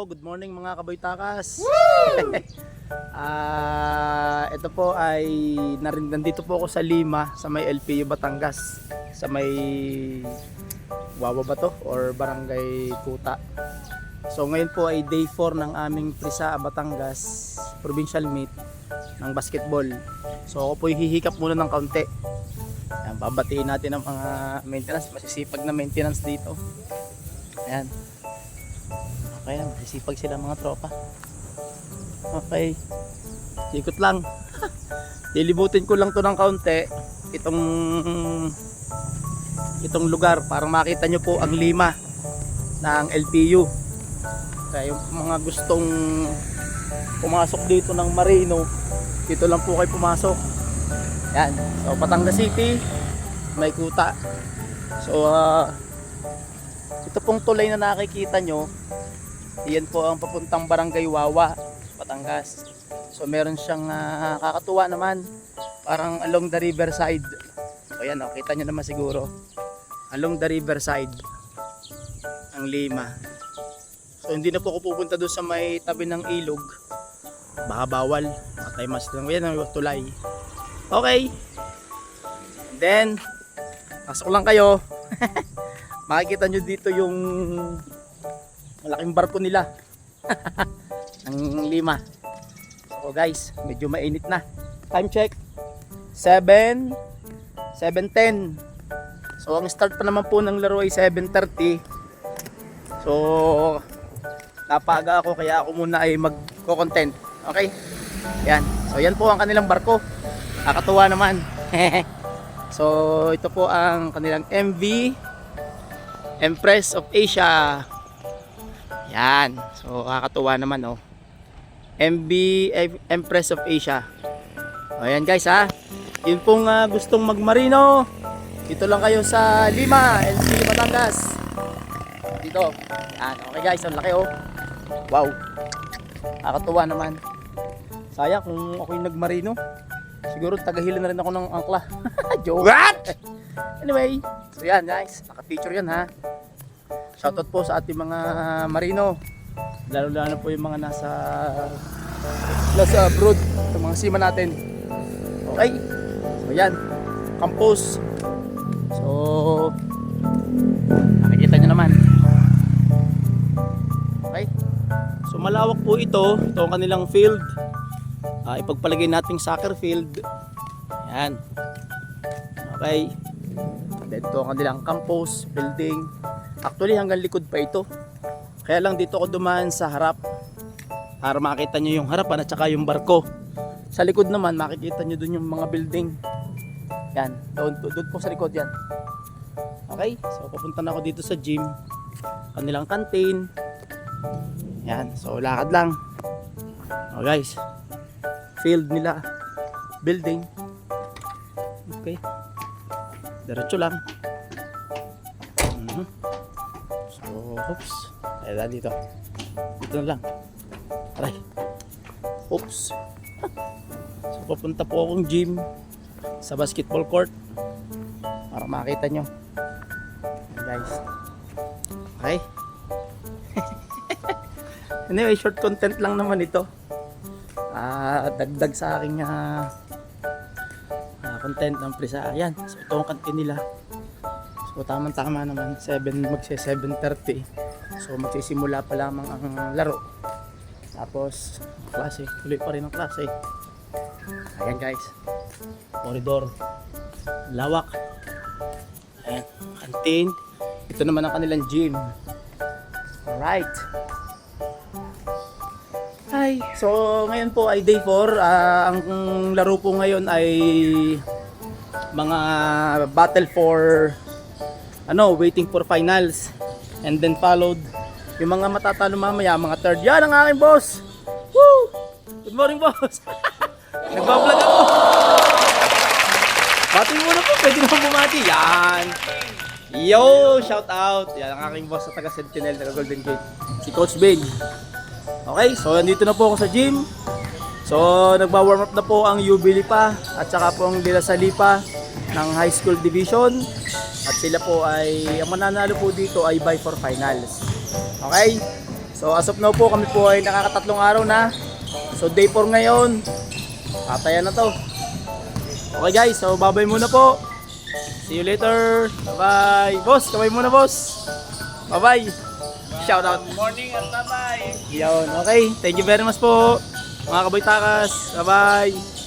po, good morning mga kaboytakas. Ito po ay nandito po ako sa Lima, sa may LPU Batangas, sa may Wawa ba to or Barangay Kuta. So ngayon po ay day 4 ng aming Prisa Batangas provincial meet ng basketball. So ako po hihikap muna ng kaunti. Ayan, babatiin natin ang mga maintenance, masisipag na maintenance dito. Ayan. Okay, masisipag sila mga tropa. Okay. Ikot lang. Lilibutin ko lang to ng kaunti itong lugar para makita nyo po ang Lima ng LPU. Kaya yung mga gustong pumasok dito ng Marino, dito lang po kayo pumasok. Yan. So Batangas City, may Kuta. So ito pong tulay na nakikita nyo, yan po ang papuntang Barangay Wawa, Batangas. So meron siyang kakatuwa naman, parang along the riverside. So yan, kita nyo naman siguro, along the riverside ang Lima. So hindi na po ako pupunta doon sa may tabi ng ilog, baka bawal, matay mas lang. Yan ang tulay. Okay, then pasok lang kayo. Makikita nyo dito yung malaking barko nila ng Lima. So guys, medyo mainit na. Time check 7:10. So ang start pa naman po ng laro ay 7:30. So napaga ako, kaya ako muna ay magko-content. Okay? Yan. So yan po ang kanilang barko. Nakakatuwa naman. So ito po ang kanilang MV Empress of Asia. Yan. So kakatuwa naman oh. MV Empress of Asia. O yan guys ha. Yun pong gustong magmarino, dito lang kayo sa Lima, LPU Batangas. Dito. Yan. Okay guys, ang laki oh. Wow. Kakatuwa naman. Sayang kung ako yung nagmarino, siguro tagahili na rin ako ng angkla. Joke. What? Anyway, so yan guys, naka-picture yan ha. Shoutout po sa ating mga marino, lalo po yung mga nasa abroad, yung mga seaman natin. Okay, so yan, campus. So nakikita nyo naman. Okay, so malawak po ito ang kanilang field. Ipagpalagay nating soccer field. Yan. Okay, dito ang kanilang campus building. Actually hanggang likod pa ito, kaya lang dito ako dumaan sa harap para makita nyo yung harapan at saka yung barko. Sa likod naman makikita nyo dun yung mga building. Yan, doon po sa likod yan. Okay, so papunta na ako dito sa gym, kanilang canteen. Yan, so lakad lang. Oh guys, field nila, building. Okay, diretso lang. So, oops, ayan dito na lang. Aray, oops. So papunta po akong gym sa basketball court para makita nyo guys. Okay. Anyway, short content lang naman ito, dagdag sa aking content ng Prisa. Ayan, so ito ang kantin nila. So tamang tama naman, 7:30. So magsisimula pa lamang ang laro. Tapos klase, tuloy pa rin ang klase. Ayan guys, corridor, lawak. Ayan, canteen. Ito naman ang kanilang gym. Alright. Hi. So ngayon po ay day 4. Ang laro po ngayon ay mga battle for waiting for finals, and then followed yung mga matatalo mamaya, mga third. Yan ang aking boss. Woo! Good morning boss. Nagbablog ako. Bati mo na po, pwede mo bumati. Yan. Yo, shout out. Yan ang aking boss sa taga Sentinel, taga Golden Gate, si Coach Ben. Okay, so nandito na po ako sa gym. So nagba-warm up na po ang Ubili pa at saka po ang Dela Salipa ng high school division. At sila po ay, ang mananalo po dito ay by for finals. Okay? So as of now po kami po ay nakakatatlong araw na. So day 4 ngayon. Tatayan na to. Okay guys, so babay muna po. See you later. Bye bye. Boss, kamay muna boss. Bye bye. Shout out. Good morning at bye-bye. Yun, okay. Thank you very much po. Mga kaboy takas. Bye bye.